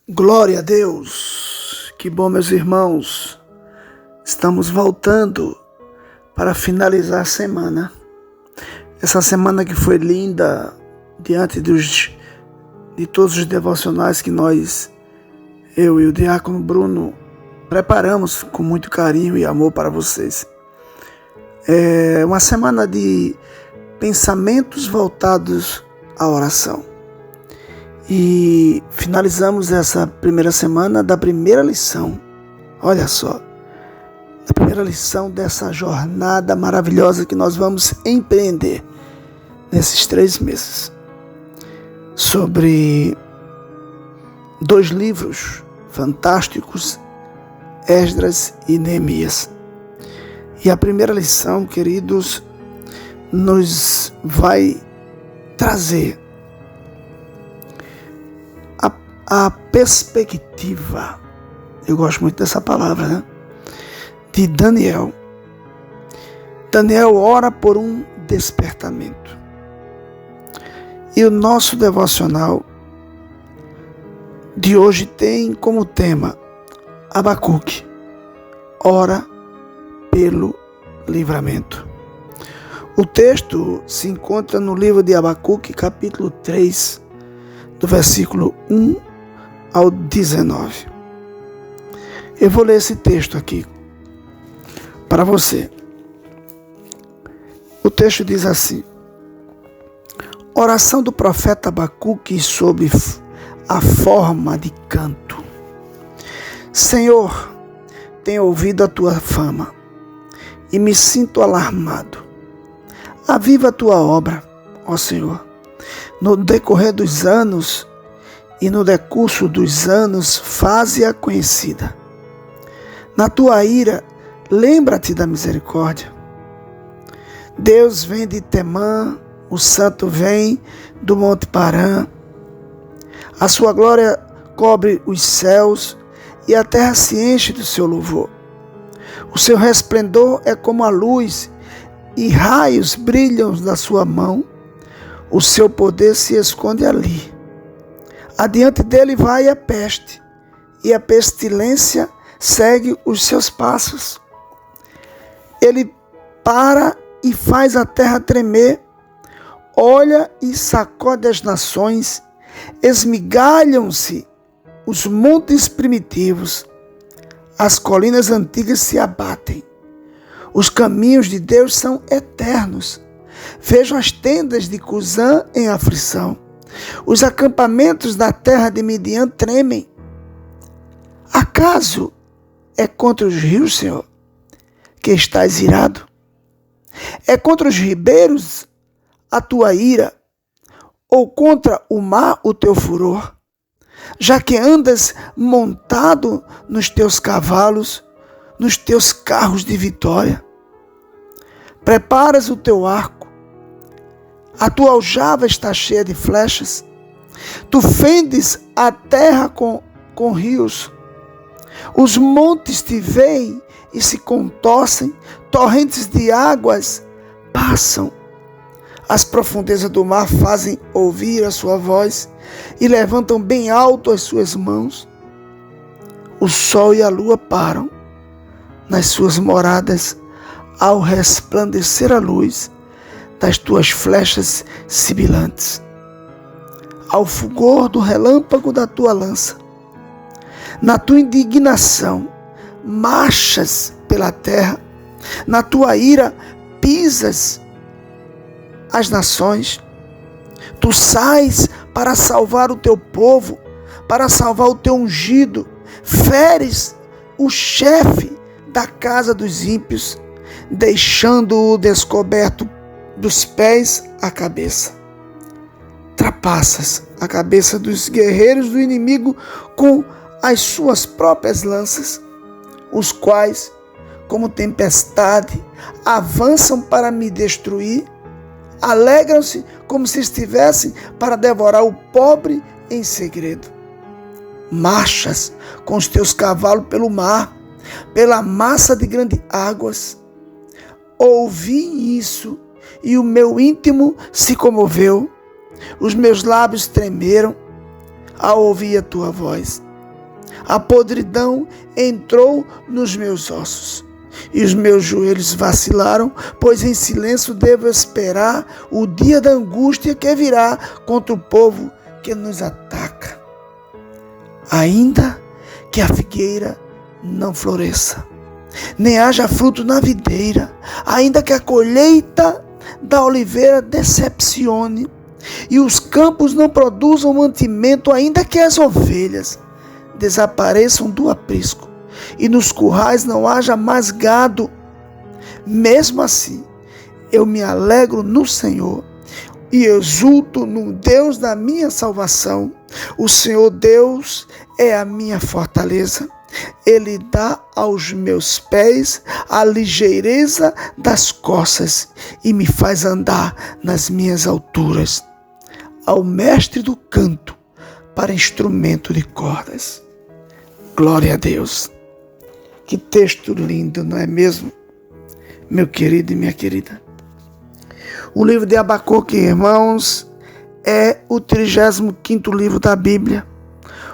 Glória a Deus! Que bom, meus irmãos! Estamos voltando para finalizar a semana. Essa semana que foi linda, diante de todos os devocionais que eu e o diácono Bruno, preparamos com muito carinho e amor para vocês. É uma semana de pensamentos voltados à oração. E finalizamos essa primeira semana da primeira lição. Olha só, a primeira lição dessa jornada maravilhosa que nós vamos empreender nesses 3 meses. Sobre 2 livros fantásticos, Esdras e Neemias. E a primeira lição, queridos, nos vai trazer a perspectiva, eu gosto muito dessa palavra, né? De Daniel. Daniel ora por um despertamento. E o nosso devocional de hoje tem como tema Abacuque, ora pelo livramento. O texto se encontra no livro de Abacuque, capítulo 3, do versículo 1 ao 19. Eu vou ler esse texto aqui para você. O texto diz assim: oração do profeta Abacuque sob a forma de canto. Senhor, tenho ouvido a tua fama e me sinto alarmado. Aviva a tua obra, ó Senhor, no decorrer dos anos e no decurso dos anos, faze-a conhecida. Na tua ira, lembra-te da misericórdia. Deus vem de Temã, o santo vem do monte Parã. A sua glória cobre os céus e a terra se enche do seu louvor. O seu resplendor é como a luz e raios brilham da sua mão. O seu poder se esconde ali. Adiante dele vai a peste, e a pestilência segue os seus passos. Ele para e faz a terra tremer, olha e sacode as nações, esmigalham-se os montes primitivos, as colinas antigas se abatem. Os caminhos de Deus são eternos. Vejo as tendas de Cusã em aflição. Os acampamentos da terra de Midian tremem. Acaso é contra os rios, Senhor, que estás irado? É contra os ribeiros a tua ira? Ou contra o mar o teu furor? Já que andas montado nos teus cavalos, nos teus carros de vitória. Preparas o teu arco. A tua aljava está cheia de flechas. Tu fendes a terra com rios. Os montes te veem e se contorcem. Torrentes de águas passam. As profundezas do mar fazem ouvir a sua voz e levantam bem alto as suas mãos. O sol e a lua param nas suas moradas ao resplandecer a luz das tuas flechas sibilantes, ao fulgor do relâmpago da tua lança. Na tua indignação marchas pela terra, na tua ira pisas as nações. Tu sais para salvar o teu povo, para salvar o teu ungido, feres o chefe da casa dos ímpios, deixando-o descoberto dos pés à cabeça. Trapaças a cabeça dos guerreiros do inimigo com as suas próprias lanças, os quais, como tempestade, avançam para me destruir, alegram-se como se estivessem para devorar o pobre em segredo. Marchas com os teus cavalos pelo mar, pela massa de grandes águas. Ouvi isso e o meu íntimo se comoveu. Os meus lábios tremeram ao ouvir a tua voz. A podridão entrou nos meus ossos e os meus joelhos vacilaram, pois em silêncio devo esperar o dia da angústia que virá contra o povo que nos ataca. Ainda que a figueira não floresça, nem haja fruto na videira, ainda que a colheita da oliveira decepcione, e os campos não produzam mantimento, ainda que as ovelhas desapareçam do aprisco, e nos currais não haja mais gado, mesmo assim eu me alegro no Senhor e exulto no Deus da minha salvação. O Senhor Deus é a minha fortaleza. Ele dá aos meus pés a ligeireza das costas e me faz andar nas minhas alturas. Ao mestre do canto para instrumento de cordas. Glória a Deus. Que texto lindo, não é mesmo, meu querido e minha querida? O livro de Abacuque, irmãos, é o 35º livro da Bíblia.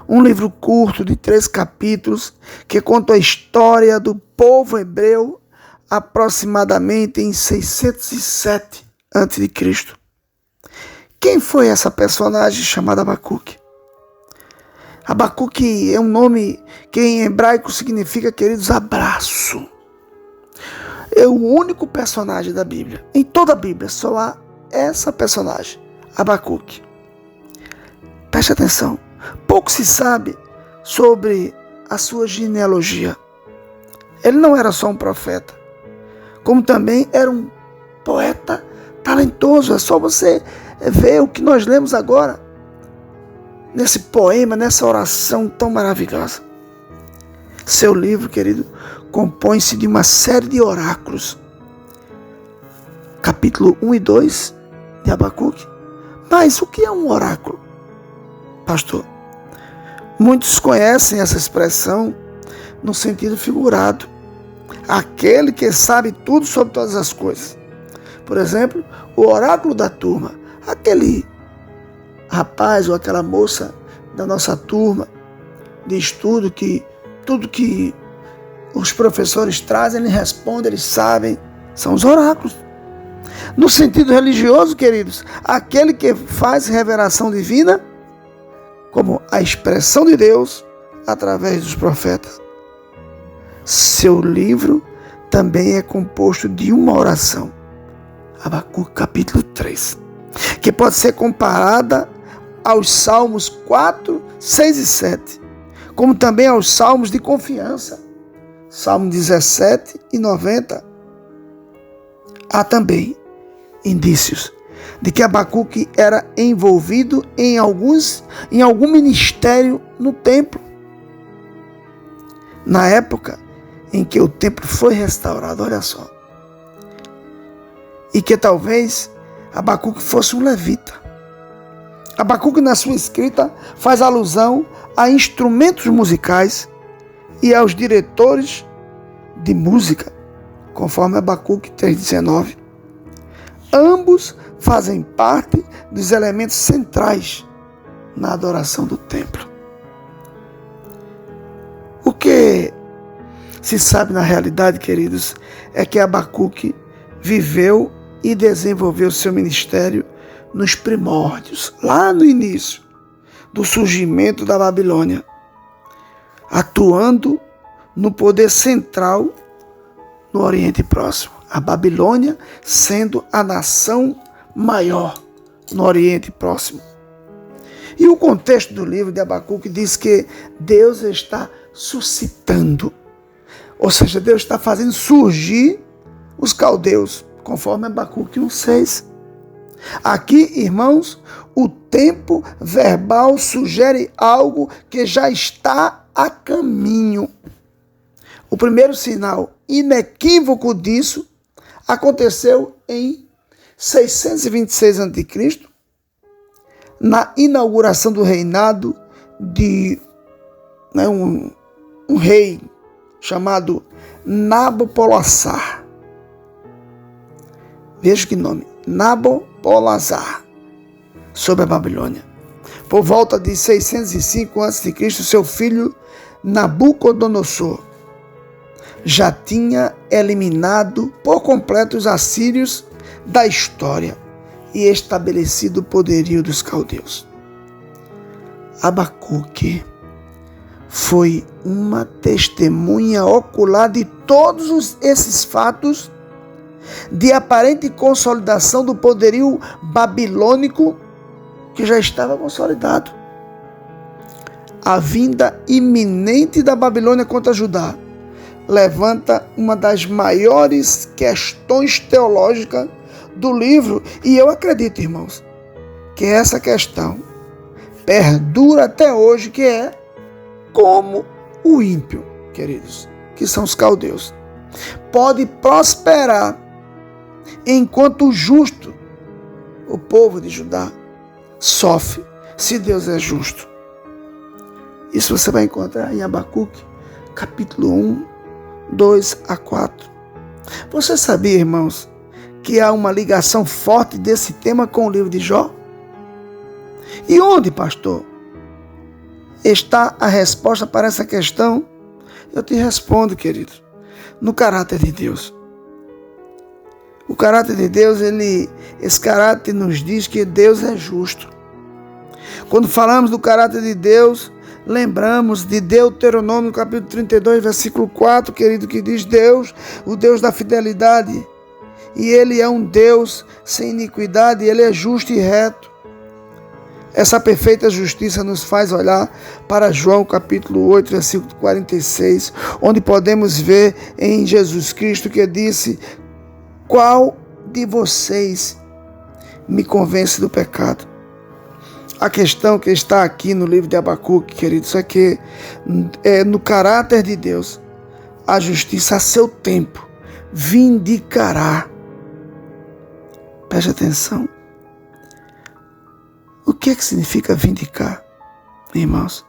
Um livro curto de 3 capítulos que conta a história do povo hebreu aproximadamente em 607 a.C. Quem foi essa personagem chamada Abacuque? Abacuque é um nome que em hebraico significa, queridos, abraço. É o único personagem da Bíblia. Em toda a Bíblia só há essa personagem, Abacuque. Preste atenção. Pouco se sabe sobre a sua genealogia. Ele não era só um profeta, como também era um poeta talentoso. É só você ver o que nós lemos agora, nesse poema, nessa oração tão maravilhosa. Seu livro, querido, compõe-se de uma série de oráculos. Capítulo 1 e 2 de Abacuque. Mas o que é um oráculo, pastor? Muitos conhecem essa expressão no sentido figurado. Aquele que sabe tudo sobre todas as coisas. Por exemplo, o oráculo da turma. Aquele rapaz ou aquela moça da nossa turma de estudo que tudo que os professores trazem, eles respondem, eles sabem. São os oráculos. No sentido religioso, queridos, aquele que faz revelação divina como a expressão de Deus através dos profetas. Seu livro também é composto de uma oração, Abacuque capítulo 3, que pode ser comparada aos Salmos 4, 6 e 7, como também aos Salmos de confiança, Salmo 17 e 90. Há também indícios de que Abacuque era envolvido em algum ministério no templo, na época em que o templo foi restaurado, olha só. E que talvez Abacuque fosse um levita. Abacuque, na sua escrita, faz alusão a instrumentos musicais e aos diretores de música, conforme Abacuque 3,19. Ambos fazem parte dos elementos centrais na adoração do templo. O que se sabe na realidade, queridos, é que Abacuque viveu e desenvolveu seu ministério nos primórdios, lá no início do surgimento da Babilônia, atuando no poder central no Oriente Próximo. A Babilônia sendo a nação maior no Oriente Próximo. E o contexto do livro de Abacuque diz que Deus está suscitando, ou seja, Deus está fazendo surgir os caldeus, conforme Abacuque 1,6. Aqui, irmãos, o tempo verbal sugere algo que já está a caminho. O primeiro sinal inequívoco disso aconteceu em 626 a.C., na inauguração do reinado de um rei chamado Nabopolassar. Veja que nome, Nabopolassar, sobre a Babilônia. Por volta de 605 a.C., seu filho Nabucodonosor já tinha eliminado por completo os assírios da história e estabelecido o poderio dos caldeus. Abacuque foi uma testemunha ocular de todos esses fatos de aparente consolidação do poderio babilônico que já estava consolidado. A vinda iminente da Babilônia contra Judá levanta uma das maiores questões teológicas do livro, e eu acredito, irmãos, que essa questão perdura até hoje, que é como o ímpio, queridos, que são os caldeus, pode prosperar enquanto o justo, o povo de Judá, sofre, se Deus é justo. Isso você vai encontrar em Abacuque, capítulo 1, 2 a 4. Você sabia, irmãos, que há uma ligação forte desse tema com o livro de Jó? E onde, pastor, está a resposta para essa questão? Eu te respondo, querido, no caráter de Deus. O caráter de Deus, esse caráter nos diz que Deus é justo. Quando falamos do caráter de Deus, lembramos de Deuteronômio, capítulo 32, versículo 4, querido, que diz: Deus, o Deus da fidelidade, e Ele é um Deus sem iniquidade, Ele é justo e reto. Essa perfeita justiça nos faz olhar para João, capítulo 8, versículo 46, onde podemos ver em Jesus Cristo que disse: qual de vocês me convence do pecado? A questão que está aqui no livro de Abacuque, queridos, é que no caráter de Deus, a justiça a seu tempo vindicará. Preste atenção. O que significa vindicar, irmãos?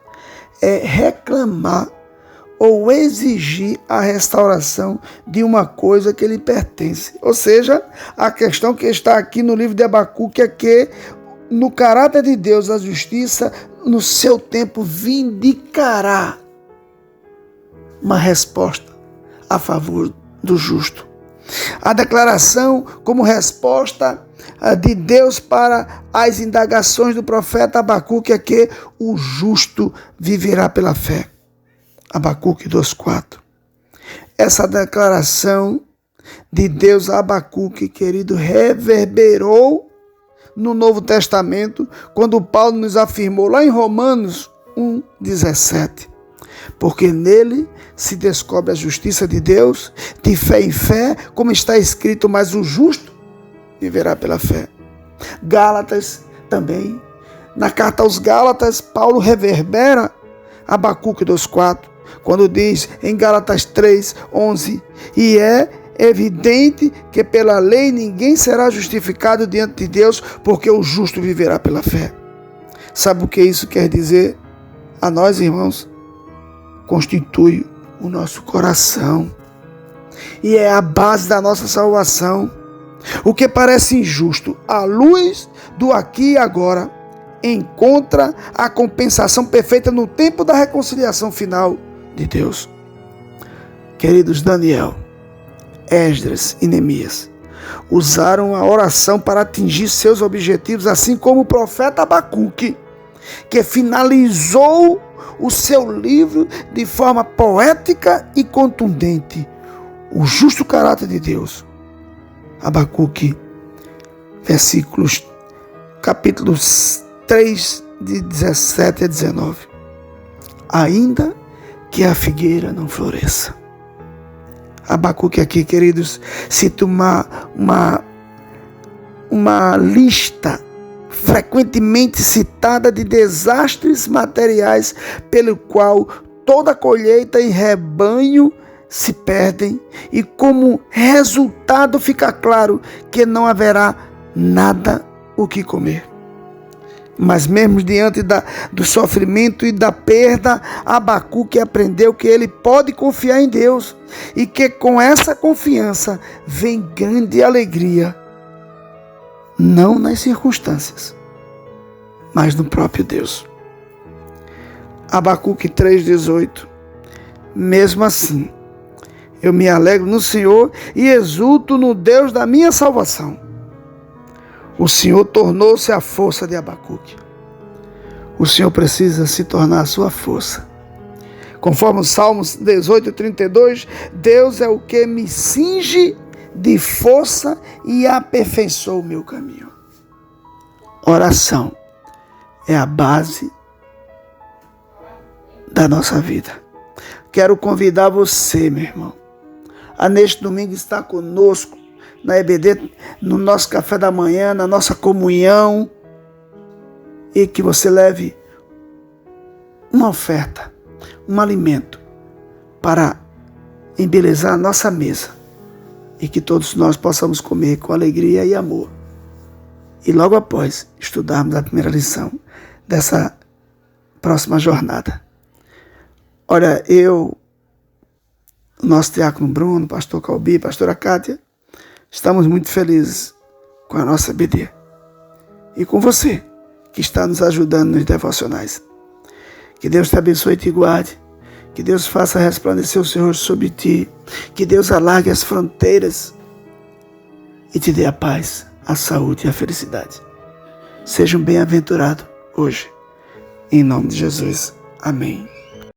É reclamar ou exigir a restauração de uma coisa que lhe pertence. Ou seja, a questão que está aqui no livro de Abacuque é que no caráter de Deus, a justiça, no seu tempo, vindicará uma resposta a favor do justo. A declaração como resposta de Deus para as indagações do profeta Abacuque é que o justo viverá pela fé. Abacuque 2,4. Essa declaração de Deus a Abacuque, querido, reverberou no Novo Testamento, quando Paulo nos afirmou lá em Romanos 1,17. Porque nele se descobre a justiça de Deus, de fé em fé, como está escrito: mas o justo viverá pela fé. Gálatas também. Na carta aos Gálatas, Paulo reverbera Abacuque 2,4, quando diz em Gálatas 3,11: e é evidente que pela lei ninguém será justificado diante de Deus, porque o justo viverá pela fé. Sabe o que isso quer dizer a nós, irmãos? Constitui o nosso coração e é a base da nossa salvação. O que parece injusto à luz do aqui e agora encontra a compensação perfeita no tempo da reconciliação final de Deus. Queridos, Daniel, Esdras e Neemias usaram a oração para atingir seus objetivos, assim como o profeta Abacuque, que finalizou o seu livro de forma poética e contundente. O justo caráter de Deus. Abacuque, capítulos 3, de 17 a 19. Ainda que a figueira não floresça. Abacuque aqui, queridos, cita uma lista frequentemente citada de desastres materiais pelo qual toda colheita e rebanho se perdem, e como resultado fica claro que não haverá nada o que comer. Mas mesmo diante do sofrimento e da perda, Abacuque aprendeu que ele pode confiar em Deus e que com essa confiança vem grande alegria, não nas circunstâncias, mas no próprio Deus. Abacuque 3,18 Mesmo assim, eu me alegro no Senhor e exulto no Deus da minha salvação. O Senhor tornou-se a força de Abacuque. O Senhor precisa se tornar a sua força. Conforme o Salmos 18:32, Deus é o que me cinge de força e aperfeiçoa o meu caminho. Oração é a base da nossa vida. Quero convidar você, meu irmão, a neste domingo estar conosco na EBD, no nosso café da manhã, na nossa comunhão, e que você leve uma oferta, um alimento para embelezar a nossa mesa e que todos nós possamos comer com alegria e amor. E logo após estudarmos a primeira lição dessa próxima jornada. Olha, eu, nosso diácono Bruno, pastor Calbi, pastora Kátia, estamos muito felizes com a nossa EBD e com você que está nos ajudando nos devocionais. Que Deus te abençoe e te guarde. Que Deus faça resplandecer o seu rosto sobre ti. Que Deus alargue as fronteiras e te dê a paz, a saúde e a felicidade. Sejam bem-aventurados hoje. Em nome de Jesus. Amém.